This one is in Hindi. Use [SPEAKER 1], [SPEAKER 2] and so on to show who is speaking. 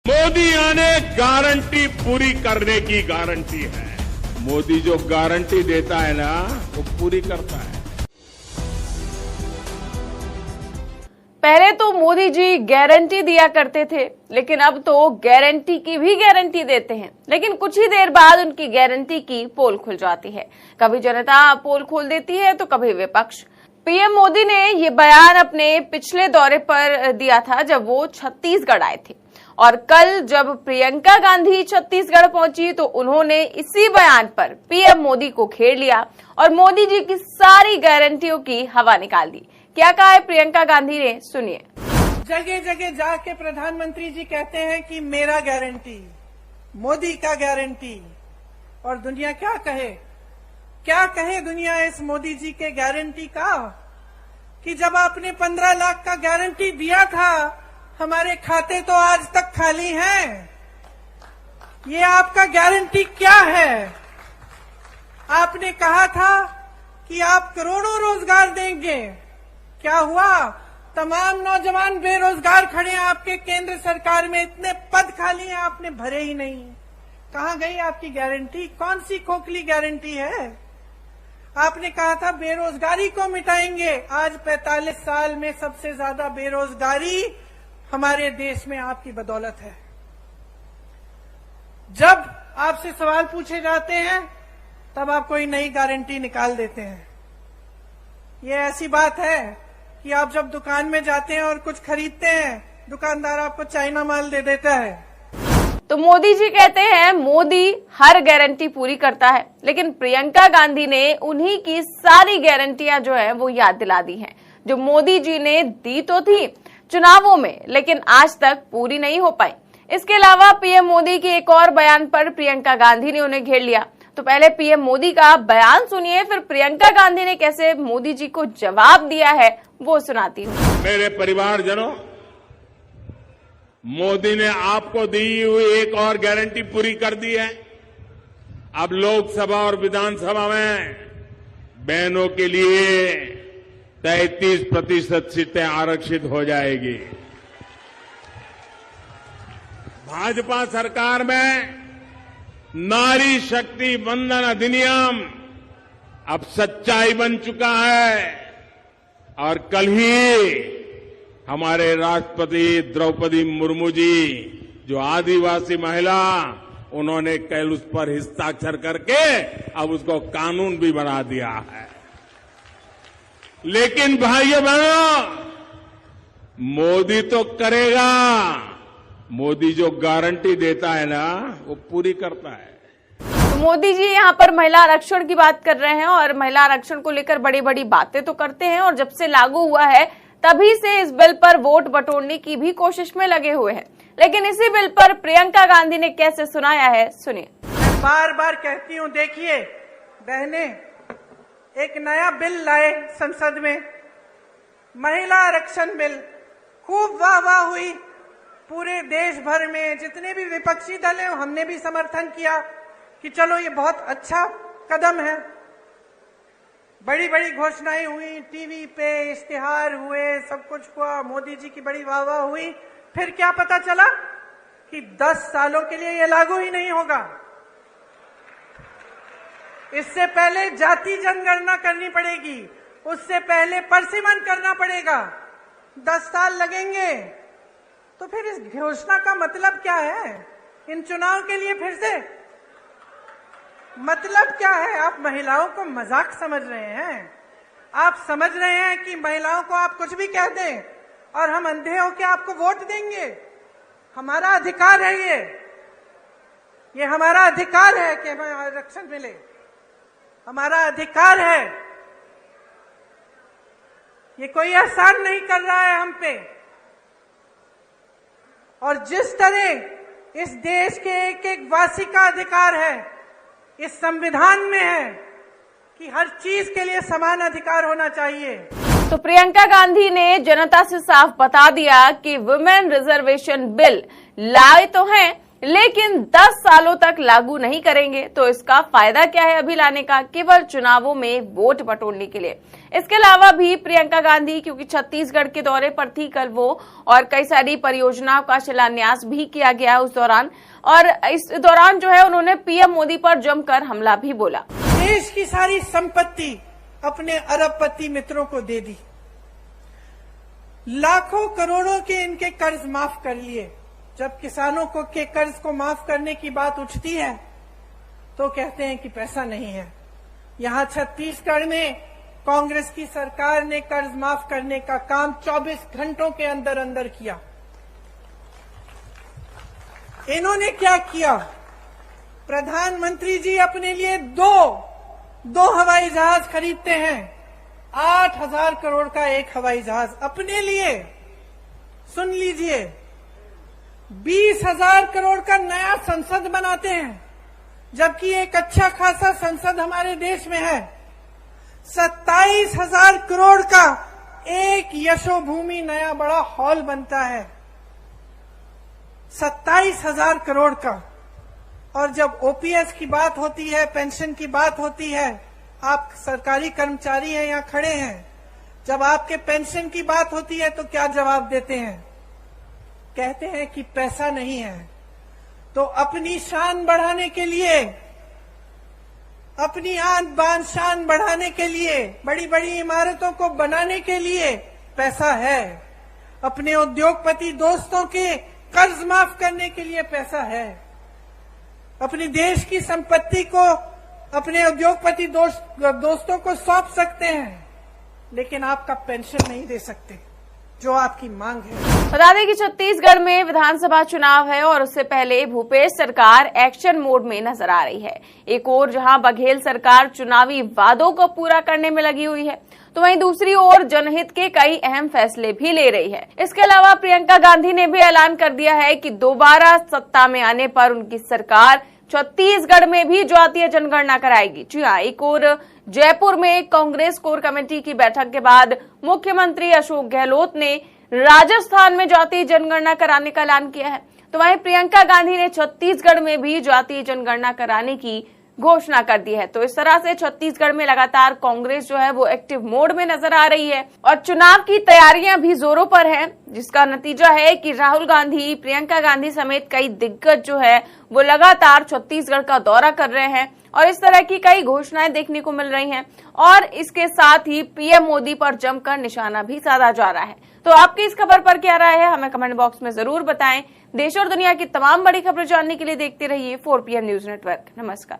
[SPEAKER 1] मोदी आने गारंटी पूरी करने की गारंटी है। मोदी जो गारंटी देता है ना, वो पूरी करता है।
[SPEAKER 2] पहले तो मोदी जी गारंटी दिया करते थे, लेकिन अब तो गारंटी की भी गारंटी देते हैं। लेकिन कुछ ही देर बाद उनकी गारंटी की पोल खुल जाती है। कभी जनता पोल खोल देती है तो कभी विपक्ष। पीएम मोदी ने ये बयान अपने पिछले दौरे पर दिया था जब वो छत्तीसगढ़ आए थे, और कल जब प्रियंका गांधी छत्तीसगढ़ पहुंची तो उन्होंने इसी बयान पर पीएम मोदी को घेर लिया और मोदी जी की सारी गारंटियों की हवा निकाल दी। क्या कहा है प्रियंका गांधी ने, सुनिए।
[SPEAKER 3] जगह जगह जाके प्रधानमंत्री जी कहते हैं कि मेरा गारंटी, मोदी का गारंटी, और दुनिया क्या कहे दुनिया इस मोदी जी के गारंटी का, कि जब आपने 15 लाख का गारंटी दिया था, हमारे खाते तो आज तक खाली हैं। ये आपका गारंटी क्या है? आपने कहा था कि आप करोड़ों रोजगार देंगे। क्या हुआ? तमाम नौजवान बेरोजगार खड़े हैं आपके केंद्र सरकार में, इतने पद खाली हैं, आपने भरे ही नहीं। कहां गई आपकी गारंटी? कौन सी खोखली गारंटी है? आपने कहा था बेरोजगारी को मिटाएंगे। आज 45 साल में सबसे ज्यादा बेरोजगारी हमारे देश में आपकी बदौलत है। जब आपसे सवाल पूछे जाते हैं तब आप कोई नई गारंटी निकाल देते हैं। ये ऐसी बात है कि आप जब दुकान में जाते हैं और कुछ खरीदते हैं, दुकानदार आपको चाइना माल दे देता है।
[SPEAKER 2] तो मोदी जी कहते हैं मोदी हर गारंटी पूरी करता है, लेकिन प्रियंका गांधी ने उन्हीं की सारी गारंटियां जो है वो याद दिला दी हैं, जो मोदी जी ने दी तो थी चुनावों में, लेकिन आज तक पूरी नहीं हो पाई। इसके अलावा पीएम मोदी के एक और बयान पर प्रियंका गांधी ने उन्हें घेर लिया। तो पहले पीएम मोदी का बयान सुनिए, फिर प्रियंका गांधी ने कैसे मोदी जी को जवाब दिया है वो सुनाती हूँ।
[SPEAKER 1] मेरे परिवारजनों, मोदी ने आपको दी हुई एक और गारंटी पूरी कर दी है। अब लोकसभा और विधानसभा में बहनों के लिए 33% सीटें आरक्षित हो जाएगी। भाजपा सरकार में नारी शक्ति वंदन अधिनियम अब सच्चाई बन चुका है, और कल ही हमारे राष्ट्रपति द्रौपदी मुर्मू जी, जो आदिवासी महिला, उन्होंने कल उस पर हस्ताक्षर करके अब उसको कानून भी बना दिया है। लेकिन भाइयों बहनों, मोदी तो करेगा। मोदी जो गारंटी देता है ना, वो पूरी करता है।
[SPEAKER 2] तो मोदी जी यहाँ पर महिला आरक्षण की बात कर रहे हैं, और महिला आरक्षण को लेकर बड़ी बड़ी बातें तो करते हैं, और जब से लागू हुआ है तभी से इस बिल पर वोट बटोरने की भी कोशिश में लगे हुए हैं। लेकिन इसी बिल पर प्रियंका गांधी ने कैसे सुनाया है, सुनिए।
[SPEAKER 3] मैं बार बार कहती हूँ, देखिए बहने, एक नया बिल लाए संसद में, महिला आरक्षण बिल, खूब वाह हुई पूरे देश भर में। जितने भी विपक्षी दल हैं हमने भी समर्थन किया कि चलो ये बहुत अच्छा कदम है। बड़ी बड़ी घोषणाएं हुई, टीवी पे इश्तिहार हुए, सब कुछ हुआ, मोदी जी की बड़ी वाह हुई। फिर क्या पता चला कि 10 सालों के लिए ये लागू ही नहीं होगा। इससे पहले जाति जनगणना करनी पड़ेगी, उससे पहले परसिमन करना पड़ेगा, 10 साल लगेंगे। तो फिर इस घोषणा का मतलब क्या है? इन चुनाव के लिए फिर से मतलब क्या है? आप महिलाओं को मजाक समझ रहे हैं? आप समझ रहे हैं कि महिलाओं को आप कुछ भी कह दें और हम अंधे होकर आपको वोट देंगे? हमारा अधिकार है ये हमारा अधिकार है कि हमें आरक्षण मिले, हमारा अधिकार है। ये कोई एहसान नहीं कर रहा है हम पे। और जिस तरह इस देश के एक एक वासी का अधिकार है, इस संविधान में है कि हर चीज के लिए समान अधिकार होना चाहिए।
[SPEAKER 2] तो प्रियंका गांधी ने जनता से साफ बता दिया कि वुमेन रिजर्वेशन बिल लाए तो हैं, लेकिन 10 सालों तक लागू नहीं करेंगे तो इसका फायदा क्या है अभी लाने का, केवल चुनावों में वोट बटोरने के लिए। इसके अलावा भी प्रियंका गांधी, क्योंकि छत्तीसगढ़ के दौरे पर थी कल वो, और कई सारी परियोजनाओं का शिलान्यास भी किया गया उस दौरान, और इस दौरान जो है उन्होंने पीएम मोदी पर जमकर हमला भी बोला।
[SPEAKER 3] देश की सारी संपत्ति अपने अरबपति मित्रों को दे दी, लाखों करोड़ों के इनके कर्ज माफ कर लिए। जब किसानों को के कर्ज को माफ करने की बात उठती है तो कहते हैं कि पैसा नहीं है। यहां छत्तीसगढ़ में कांग्रेस की सरकार ने कर्ज माफ करने का काम 24 घंटों के अंदर अंदर किया। इन्होंने क्या किया? प्रधानमंत्री जी अपने लिए दो हवाई जहाज खरीदते हैं। 8,000 करोड़ का एक हवाई जहाज अपने लिए। सुन लीजिए, 20,000 करोड़ का नया संसद बनाते हैं, जबकि एक अच्छा खासा संसद हमारे देश में है। 27,000 करोड़ का एक यशोभूमि नया बड़ा हॉल बनता है, 27,000 करोड़ का। और जब ओपीएस की बात होती है, पेंशन की बात होती है, आप सरकारी कर्मचारी हैं, यहां खड़े हैं, जब आपके पेंशन की बात होती है तो क्या जवाब देते हैं? कहते हैं कि पैसा नहीं है। तो अपनी शान बढ़ाने के लिए, अपनी आन बान शान बढ़ाने के लिए, बड़ी बड़ी इमारतों को बनाने के लिए पैसा है। अपने उद्योगपति दोस्तों के कर्ज माफ करने के लिए पैसा है। अपने देश की संपत्ति को अपने उद्योगपति दोस्तों को सौंप सकते हैं, लेकिन आपका पेंशन नहीं दे सकते, जो आपकी मांग है।
[SPEAKER 2] बता दें कि छत्तीसगढ़ में विधानसभा चुनाव है और उससे पहले भूपेश सरकार एक्शन मोड में नजर आ रही है। एक ओर जहां बघेल सरकार चुनावी वादों को पूरा करने में लगी हुई है, तो वहीं दूसरी ओर जनहित के कई अहम फैसले भी ले रही है। इसके अलावा प्रियंका गांधी ने भी ऐलान कर दिया है कि दोबारा सत्ता में आने पर उनकी सरकार छत्तीसगढ़ में भी जातीय जनगणना कराएगी। जी हाँ, एक ओर जयपुर में कांग्रेस कोर कमेटी की बैठक के बाद मुख्यमंत्री अशोक गहलोत ने राजस्थान में जातीय जनगणना कराने का ऐलान किया है, तो वहीं प्रियंका गांधी ने छत्तीसगढ़ में भी जातीय जनगणना कराने की घोषणा कर दी है। तो इस तरह से छत्तीसगढ़ में लगातार कांग्रेस जो है वो एक्टिव मोड में नजर आ रही है और चुनाव की तैयारियां भी जोरों पर हैं, जिसका नतीजा है कि राहुल गांधी, प्रियंका गांधी समेत कई दिग्गज जो है वो लगातार छत्तीसगढ़ का दौरा कर रहे हैं और इस तरह की कई घोषणाएं देखने को मिल रही हैं और इसके साथ ही पीएम मोदी पर जमकर निशाना भी साधा जा रहा है। तो आपकी इस खबर पर क्या राय है, हमें कमेंट बॉक्स में जरूर बताएं। देश और दुनिया की तमाम बड़ी खबरें जानने के लिए देखते रहिए 4PM न्यूज नेटवर्क। नमस्कार।